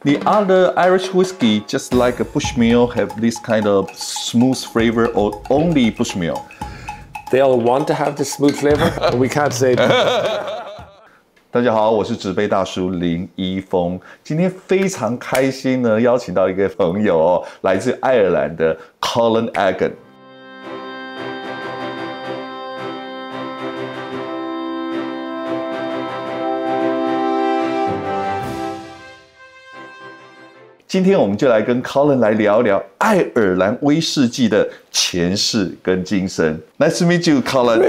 The other Irish whiskey, just like a Bushmill, have this kind of smooth flavor, or only Bushmill? They all want to have this smooth flavor, but we can't say that. 大家好，我是纸杯大叔林一峰。今天非常开心呢，邀请到一个朋友哦，来自爱尔兰的 Colum Egan。今天我们就来跟 Colum 来聊聊爱尔兰威士忌的前世跟今生。Nice to meet you, Colum.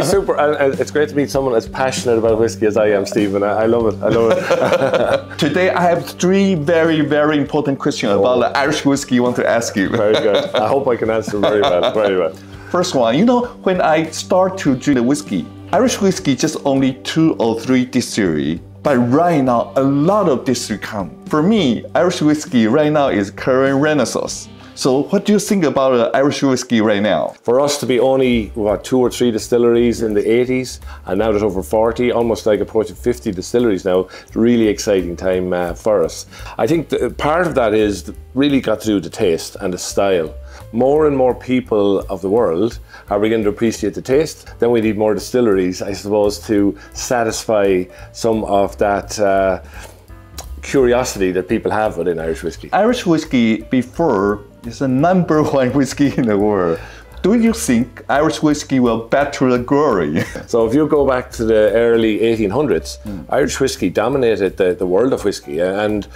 Super, and it's great to meet someone as passionate about whiskey as I am, Stephen. I love it. I love it. Today I have three very, very important questions about the Irish whiskey I want to ask you. Very good. I hope I can answer very well. Very well. First one, you know, when I start to drink the whiskey, Irish whiskey just only 2 or 3 distilleries. But right now, a lot of distilleries come. For me, Irish whiskey right now is current renaissance. So what do you think about Irish whiskey right now? For us to be only, what, 2 or 3 distilleries in the 80s, and now there's over 40, almost like approaching 50 distilleries now, it's a really exciting time for us. I think part of that is really got to do with the taste and the style. More and more people of the world are beginning to appreciate the taste. Then we need more distilleries, I suppose, to satisfy some of that curiosity that people have within Irish whiskey. Irish whiskey before is the #1 whiskey in the world. Do you think Irish whiskey will back to the glory? So if you go back to the early 1800s, Irish whiskey dominated the world of whiskey and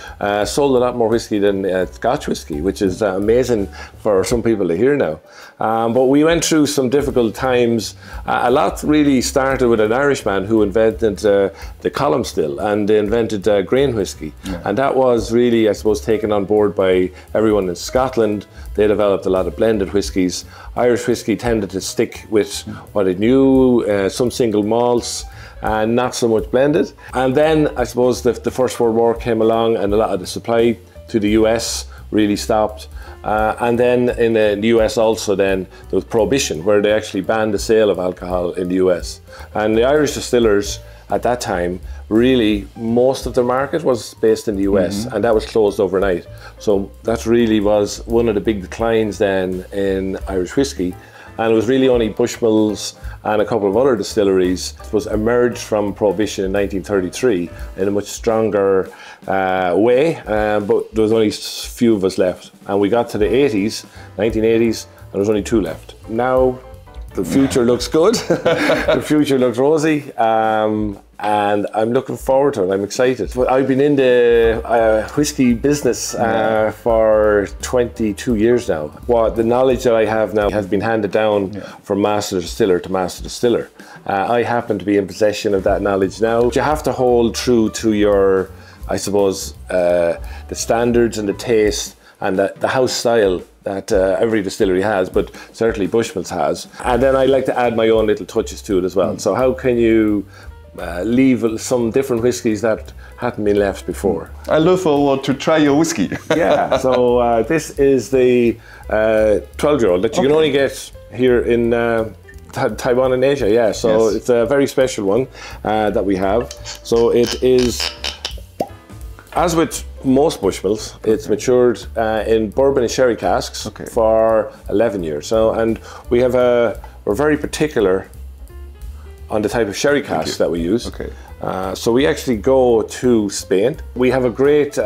sold a lot more whiskey than Scotch whiskey, which is amazing for some people to hear now. But we went through some difficult times. A lot really started with an Irishman who invented the column still, and they invented grain whiskey. Yeah. And that was really, I suppose, taken on board by everyone in Scotland. They developed a lot of blended whiskies. Irish whiskey tended to stick with what it knew, some single malts, and not so much blended. And then I suppose the First World War came along, and a lot of the supply to the US really stopped. And then in the US also then there was Prohibition, where they actually banned the sale of alcohol in the US. And the Irish distillers at that time, really most of the market was based in the US, and that was closed overnight. So that really was one of the big declines then in Irish whiskey. And it was really only Bushmills and a couple of other distilleries was emerged from Prohibition in 1933 in a much stronger way, but there was only a few of us left. And we got to the 80s, 1980s, and there was only 2 left. Now, the future looks good. The future looks rosy, and I'm looking forward to it. I'm excited. I've been in the whiskey business for 22 years now. The knowledge that I have now has been handed down from master distiller to master distiller. I happen to be in possession of that knowledge now. You have to hold true to your, I suppose, the standards and the taste and the house style that every distillery has, but certainly Bushmills has. And then I like to add my own little touches to it as well. So how can you leave some different whiskies that hadn't been left before? I look forward to try your whiskey. Yeah, so this is the 12-year-old that you can only get here in Taiwan and Asia, yeah. So it's a very special one that we have. So it is, as with most Bushmills, it's matured in bourbon and sherry casks for 11 years. So, and we have we're very particular on the type of sherry casks that we use. So we actually go to Spain. We have a great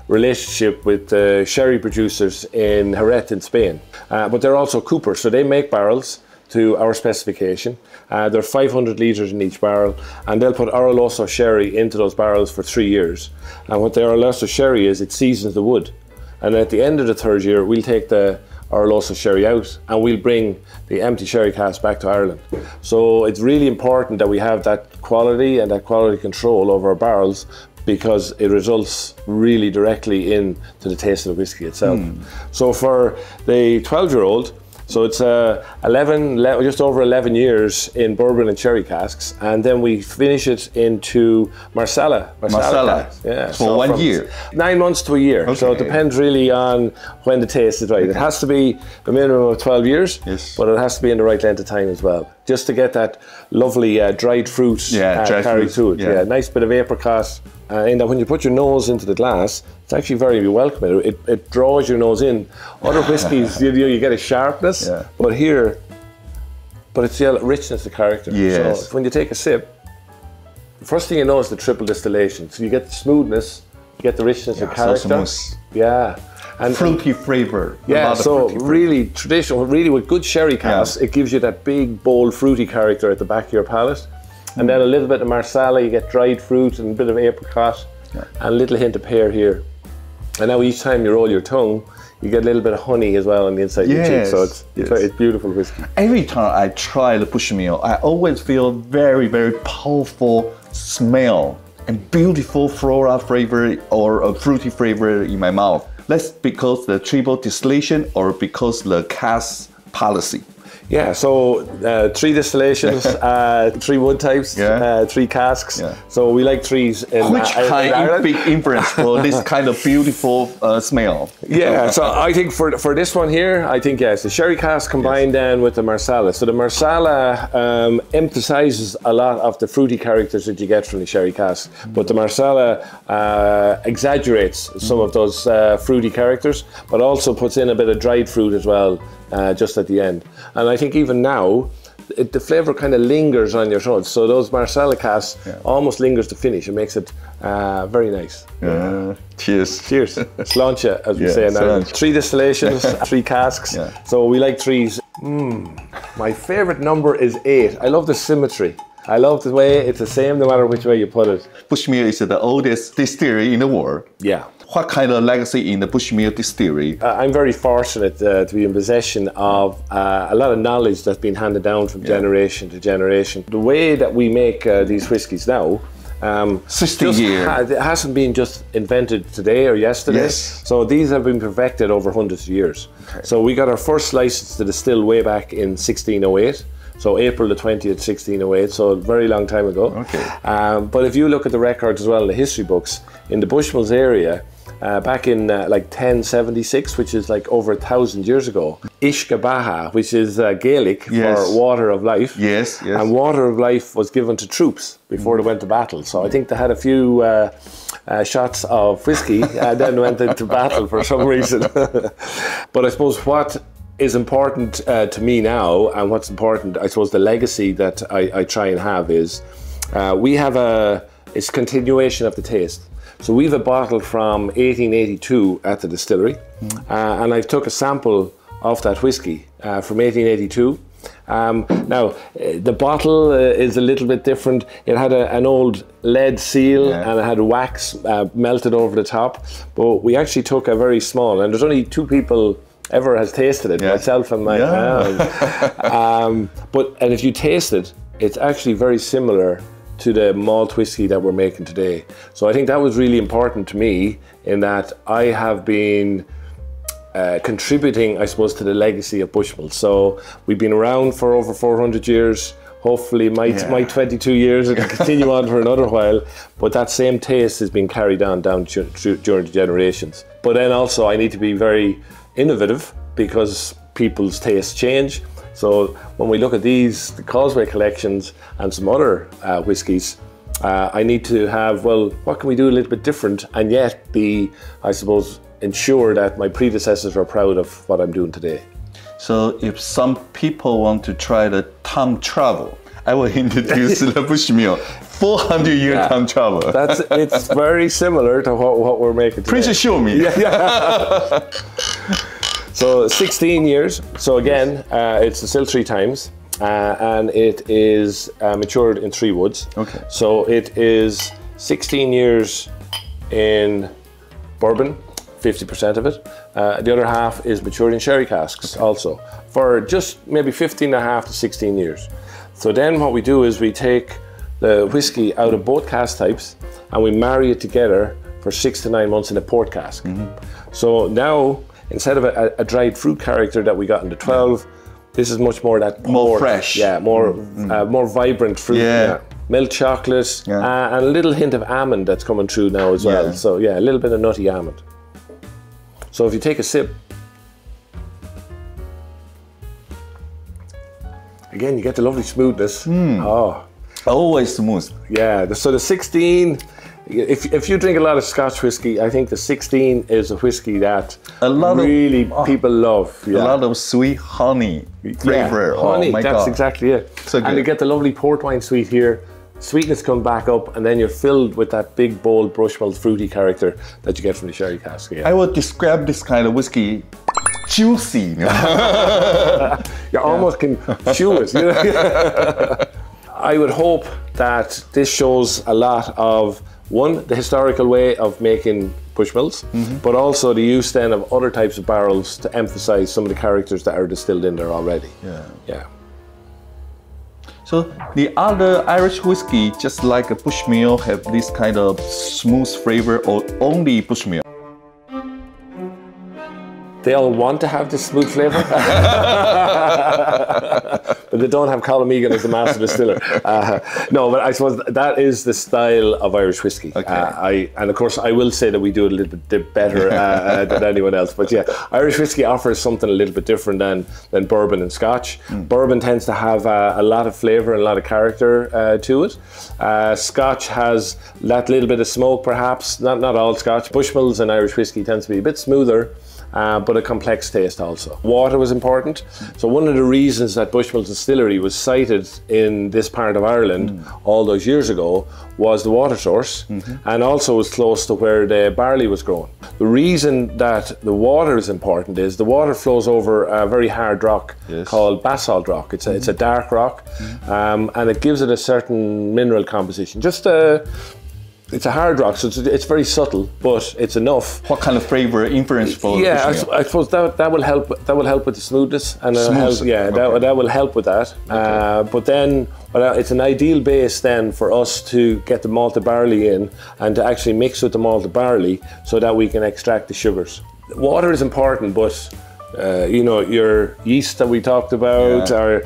relationship with the sherry producers in Jerez in Spain, but they're also coopers, so they make barrels to our specification. They're 500 litres in each barrel, and they'll put Oloroso sherry into those barrels for 3 years. And what the Oloroso sherry is, it seasons the wood. And at the end of the 3rd year, we'll take the Oloroso sherry out and we'll bring the empty sherry cask back to Ireland. So it's really important that we have that quality and that quality control over our barrels, because it results really directly into the taste of the whiskey itself. So for the 12-year-old, so it's just over 11 years in bourbon and sherry casks, and then we finish it into Marsala. Yeah. For 1 year? 9 months to a year. So it depends really on when the taste is right. It has to be a minimum of 12 years, but it has to be in the right length of time as well. just to get that lovely dried fruit carried through it. Yeah, nice bit of apricot. And when you put your nose into the glass, it's actually very welcoming. It draws your nose in. Other whiskies, you get a sharpness, but here, it's the richness of character. Yes. So when you take a sip, the first thing you know is the triple distillation. So you get the smoothness, you get the richness of character. So and fruity flavor. Yeah, so really traditional, really with good sherry casks, it gives you that big, bold, fruity character at the back of your palate. And then a little bit of marsala, you get dried fruit and a bit of apricot, and a little hint of pear here. And now each time you roll your tongue, you get a little bit of honey as well on the inside of your cheek. So it's beautiful whiskey. Every time I try the Bushmill, I always feel very, very powerful smell and beautiful floral flavor or a fruity flavor in my mouth. That's because the triple distillation or because the cask policy. Yeah, so 3 distillations, 3 wood types, 3 casks. So we like 3s in Which kind big influence for this kind of beautiful smell? Yeah, so I think for this one here, I think it's the sherry cask combined then with the marsala. So the marsala emphasizes a lot of the fruity characters that you get from the sherry cask, but the marsala exaggerates some of those fruity characters, but also puts in a bit of dried fruit as well. Just at the end. And I think even now, the flavour kind of lingers on your tongue. So those marsala casks almost lingers to finish. It makes it very nice. Cheers. Cheers. Sláinte, as we say now. 3 distillations, 3 casks. So we like 3s. My favourite number is 8. I love the symmetry. I love the way it's the same no matter which way you put it. Bushmill is the oldest distillery in the world. Yeah. What kind of legacy in the Bushmill distillery? I'm very fortunate to be in possession of a lot of knowledge that's been handed down from generation to generation. The way that we make these whiskies now, 60 years. It hasn't been just invented today or yesterday. So these have been perfected over hundreds of years. So we got our first license to distill way back in 1608. So April the 20th, 1608, so a very long time ago. But if you look at the records as well in the history books, in the Bushmills area, back in like 1076, which is like over 1,000 years ago, Ishkabaha, which is Gaelic for water of life. And water of life was given to troops before they went to battle. So I think they had a few shots of whiskey and then went into battle for some reason. But I suppose what is important to me now, and what's important, I suppose the legacy that I try and have is, we have it's continuation of the taste. So we have a bottle from 1882 at the distillery, and I took a sample of that whiskey from 1882. Now, the bottle is a little bit different. It had an old lead seal and it had wax melted over the top, but we actually took a very small, and there's only 2 people ever has tasted it, myself and my and if you taste it, it's actually very similar to the malt whiskey that we're making today. So I think that was really important to me, in that I have been contributing, I suppose, to the legacy of Bushmills. So we've been around for over 400 years. Hopefully my 22 years will continue on for another while, but that same taste has been carried on down during the generations. But then also I need to be very innovative, because people's tastes change. So when we look at these, the Causeway collections and some other whiskies, I need to have, well, what can we do a little bit different and yet be, I suppose, ensure that my predecessors are proud of what I'm doing today. So if some people want to try the time travel, I will introduce the Bushmill 400-year time travel. It's very similar to what we're making today. Please show me. So 16 years. So again, it's distilled 3 times, and it is matured in 3 woods. So it is 16 years in bourbon, 50% of it. The other half is matured in sherry casks also, for just maybe 15.5 to 16 years. So then what we do is we take the whiskey out of both cask types and we marry it together for 6 to 9 months in a port cask. So now, instead of a dried fruit character that we got in the 12, this is much more that more fresh. More vibrant fruit. Milk chocolate, and a little hint of almond that's coming through now as well. So yeah, a little bit of nutty almond. So if you take a sip, Again, you get the lovely smoothness. Oh, always smooth. Yeah, so the 16, if you drink a lot of Scotch whiskey, I think the 16 is a whiskey that people love. Yeah. A lot of sweet honey flavor. Yeah, honey, oh my that's God. exactly it. So good. And you get the lovely port wine sweet here. Sweetness comes back up, and then you're filled with that big, bold Bushmills fruity character that you get from the sherry cask. Yeah. I would describe this kind of whiskey juicy. You almost can chew it. You know? I would hope that this shows a lot of, one, the historical way of making Bushmills, but also the use then of other types of barrels to emphasize some of the characters that are distilled in there already. Yeah. So the other Irish whiskey, just like a Bushmill, have this kind of smooth flavor, or only Bushmill? They all want to have this smooth flavor, but they don't have Colum Egan as the master distiller. No, but I suppose that is the style of Irish whiskey. Okay. And of course, I will say that we do it a little bit better than anyone else. But yeah, Irish whiskey offers something a little bit different than bourbon and Scotch. Bourbon tends to have a lot of flavor and a lot of character to it. Scotch has that little bit of smoke, perhaps. Not all Scotch. Bushmills and Irish whiskey tends to be a bit smoother. But a complex taste also. Water was important. So one of the reasons that Bushmills Distillery was sited in this part of Ireland all those years ago was the water source, and also was close to where the barley was grown. The reason that the water is important is the water flows over a very hard rock called basalt rock. It's a dark rock, and it gives it a certain mineral composition. It's a hard rock, so it's very subtle, but it's enough. What kind of flavor influence for? Yeah, I suppose that will help. That will help with the smoothness, and that will help with that. But then, it's an ideal base then for us to get the malted barley in and to actually mix with the malted barley so that we can extract the sugars. Water is important, but you know, your yeast that we talked about, or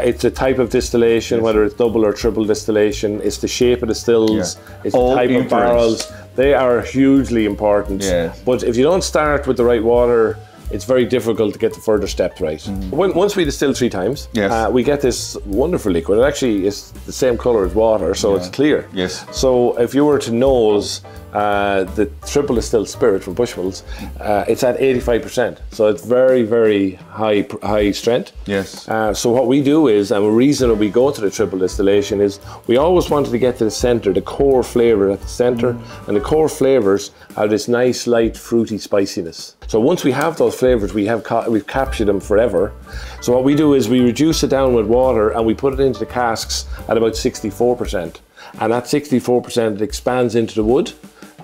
it's a type of distillation, whether it's double or triple distillation, it's the shape of the stills, it's the type of barrels. They are hugely important. But if you don't start with the right water, it's very difficult to get the further steps right. Once we distill 3 times, we get this wonderful liquid. It actually is the same color as water, so it's clear. So if you were to nose the triple distilled spirit from Bushmills, it's at 85%. So it's very, very high strength. So what we do is, and the reason we go to the triple distillation is, we always wanted to get to the center, the core flavor at the center, and the core flavors are this nice, light, fruity spiciness. So once we have those flavors, we've captured them forever. So what we do is we reduce it down with water and we put it into the casks at about 64%. And that 64% it expands into the wood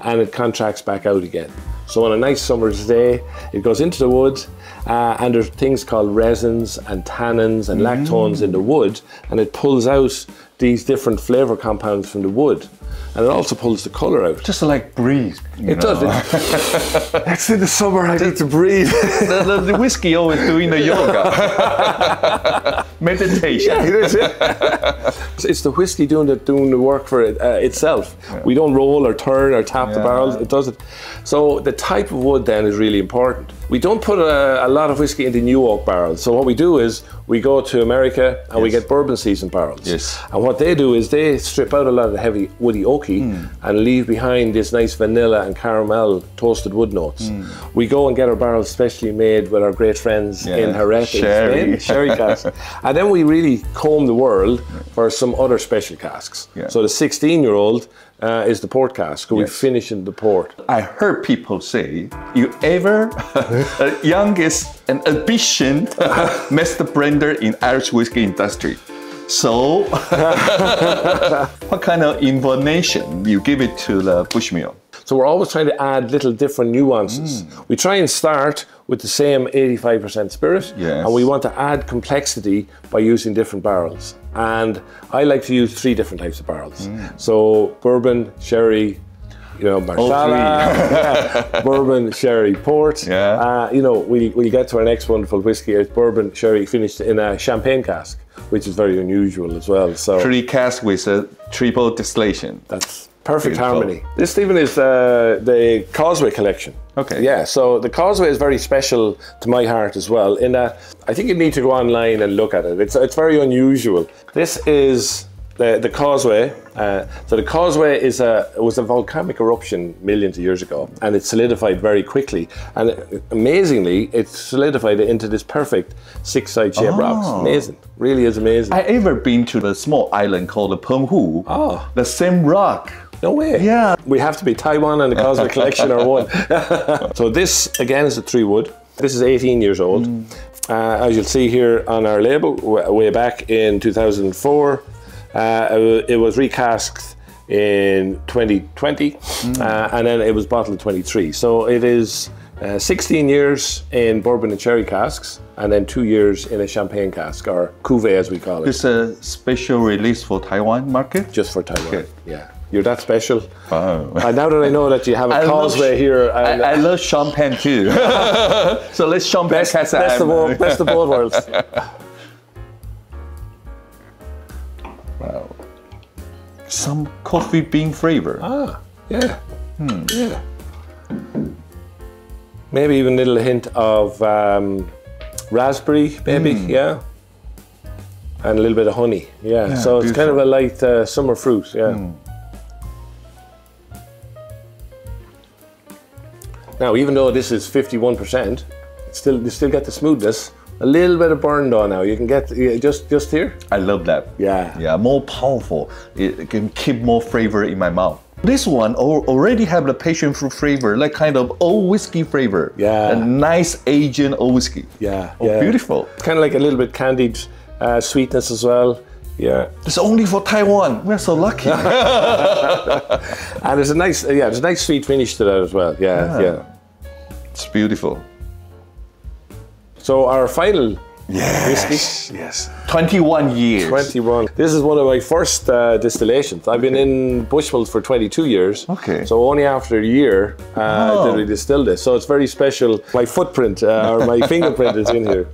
and it contracts back out again. So on a nice summer's day, it goes into the wood, and there's things called resins and tannins and lactones in the wood, and it pulls out these different flavor compounds from the wood. And it also pulls the color out. Just like breathe. It does. It's in the summer, I need to breathe. the whiskey always doing the yoga. Meditation. It's the whiskey doing the work for it, itself. We don't roll or turn or tap the barrels, it does it. So the type of wood then is really important. We don't put a lot of whiskey into new oak barrels. So what we do is we go to America and we get bourbon seasoned barrels. And what they do is they strip out a lot of the heavy woody oaky and leave behind this nice vanilla and caramel toasted wood notes. We go and get our barrels specially made with our great friends in Jerez, in Spain, sherry casks. And then we really comb the world for some other special casks. So the 16-year-old is the port cask, we finish in the port. I heard people say, you ever youngest and efficient master blender in Irish whiskey industry. So, what kind of information you give it to the Bushmill? So we're always trying to add little different nuances. We try and start with the same 85% spirit, and we want to add complexity by using different barrels. And I like to use 3 different types of barrels. So bourbon, sherry, you know, marsala, bourbon, sherry, port. You know, we'll get to our next wonderful whiskey. It's bourbon, sherry, finished in a champagne cask, which is very unusual as well. So 3 casks with a triple distillation. Perfect harmony. This, Stephen, is the Causeway collection. Okay. Yeah, so the Causeway is very special to my heart as well, in that I think you need to go online and look at it. It's very unusual. This is the Causeway. So the Causeway was a volcanic eruption millions of years ago, and it solidified very quickly. And amazingly, it solidified it into this perfect six-side shaped rocks. Amazing, really is amazing. I ever been to the small island called the Penghu. Oh. The same rock. No way. Yeah. We have to be Taiwan and the Causeway collection are one. So this, again, is a 3 wood. This is 18 years old. As you'll see here on our label, way back in 2004, it was recast in 2020, and then it was bottled in 23. So it is 16 years in bourbon and sherry casks, and then 2 years in a champagne cask, or cuvee as we call it. It's a special release for Taiwan market? Just for Taiwan, Okay. yeah. You're that special. Wow. And now that I know that you have a Causeway here. And I love champagne too. So let's champagne best of both worlds. Wow. Some coffee bean flavor. Ah, yeah. Yeah. Maybe even a little hint of raspberry, maybe, yeah. And a little bit of honey, yeah. So it's kind of a light summer fruit, yeah. Now, even though this is 51%, you still get the smoothness. A little bit of burn though now. You can get just here. I love that. Yeah. Yeah, more powerful. It can keep more flavor in my mouth. This one already have the passion fruit flavor, like kind of old whiskey flavor. Yeah. A nice Asian old whiskey. Yeah. Oh, yeah. Beautiful. Kind of like a little bit candied sweetness as well. Yeah. It's only for Taiwan. We're so lucky. And there's a nice, there's a nice sweet finish to that as well. Yeah. It's beautiful. So our final whiskey. Yes. 21 years. 21. This is one of my first distillations. I've been in Bushmills for 22 years. Okay. So only after a year did we distill this. So it's very special. My footprint or my fingerprint is in here.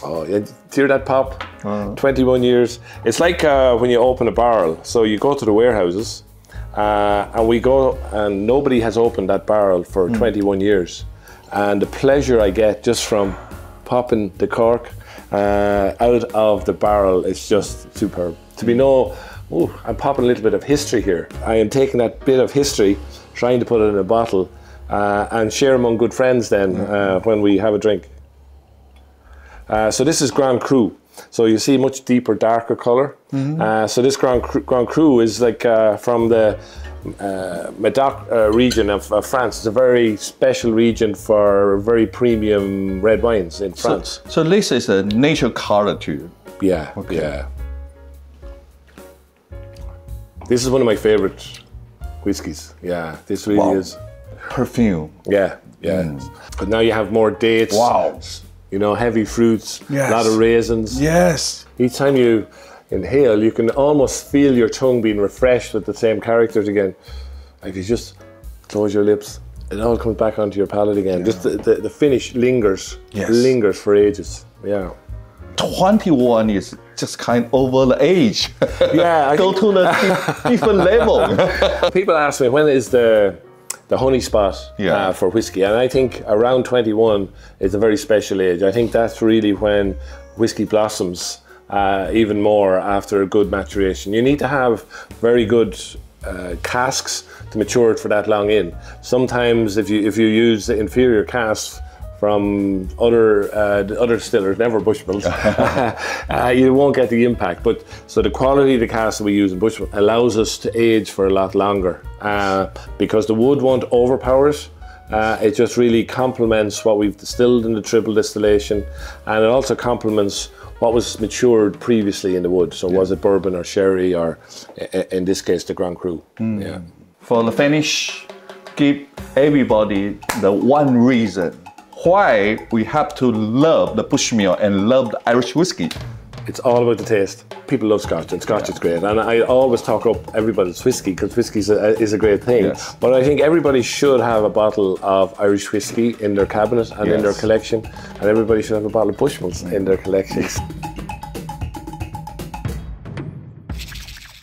Oh, you hear that pop? 21 years. It's like when you open a barrel. So you go to the warehouses and we go and nobody has opened that barrel for 21 years. And the pleasure I get just from popping the cork out of the barrel is just superb. To be I'm popping a little bit of history here. I am taking that bit of history, trying to put it in a bottle and share among good friends then when we have a drink. So this is Grand Cru. So you see much deeper, darker color. So this Grand Cru is like from the Medoc region of France. It's a very special region for very premium red wines in France. So this is a natural color too. Yeah, Okay. yeah. This is one of my favorite whiskies. Yeah, this really is. Perfume. Yeah, yeah. But now you have more dates. Wow. You know, heavy fruits, Yes. a lot of raisins. Yes. Each time you inhale, you can almost feel your tongue being refreshed with the same characters again. If you just close your lips, it all comes back onto your palate again. Just the finish lingers, lingers for ages. Yeah. 21 is just kind of over the age. Yeah. Go to the different level. People ask me, when is the honey spot for whiskey? And I think around 21 is a very special age. I think that's really when whiskey blossoms even more after a good maturation. You need to have very good casks to mature it for that long in. Sometimes if you use the inferior casks from other distillers, never Bushmills, you won't get the impact. But so the quality of the casks that we use in Bushmills allows us to age for a lot longer because the wood won't overpower it. It just really complements what we've distilled in the triple distillation, and it also complements what was matured previously in the wood. So was it bourbon or sherry, or in this case the Grand Cru. Yeah. For the finish, give everybody the one reason why we have to love the Bushmill and love the Irish whiskey. It's all about the taste. People love Scotch, and Scotch is great. And I always talk up everybody's whiskey because whiskey is a great thing. Yes. But I think everybody should have a bottle of Irish whiskey in their cabinet and in their collection, and everybody should have a bottle of Bushmills in their collections.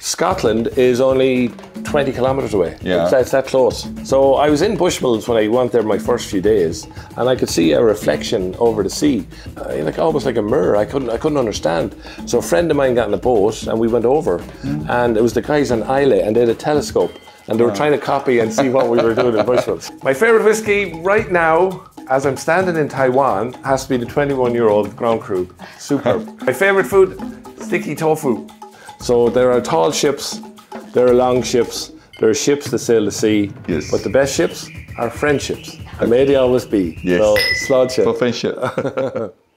Scotland is only 20 kilometers away. Yeah. It's that close. So I was in Bushmills when I went there my first few days, and I could see a reflection over the sea, like almost like a mirror. I couldn't understand. So a friend of mine got in a boat, and we went over, and it was the guys in Islay, and they had a telescope, and they were trying to copy and see what we were doing in Bushmills. My favorite whiskey right now, as I'm standing in Taiwan, has to be the 21-year-old Grand Cru. Superb. My favorite food, sticky tofu. So there are tall ships, there are long ships, there are ships that sail the sea, yes. But the best ships are friendships, and may they always be. Yes. So, slod ship. For friendship.